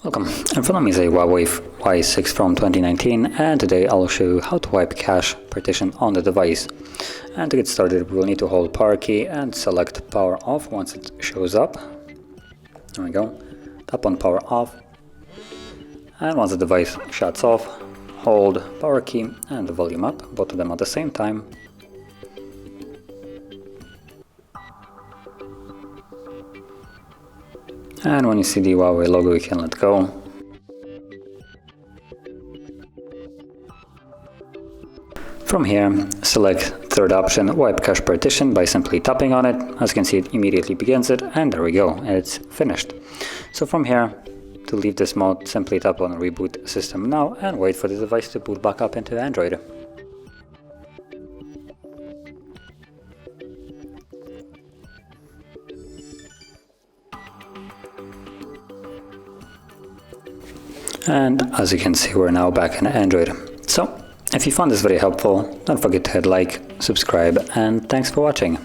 Welcome, in front of me is a HUAWEI Y6 from 2019, and today I'll show you how to wipe cache partition on the device. And to get started, we'll need to hold power key and select power off once it shows up. There we go. Tap on power off, and once the device shuts off, hold power key and the volume up, both of them at the same time. And when you see the HUAWEI logo, you can let go. From here, select third option, wipe cache partition, by simply tapping on it. As you can see, it immediately begins it, and there we go, it's finished. So from here, to leave this mode, simply tap on reboot system now and wait for the device to boot back up into Android. And as you can see, we're now back in Android. So, if you found this video helpful, don't forget to hit like, subscribe, and thanks for watching.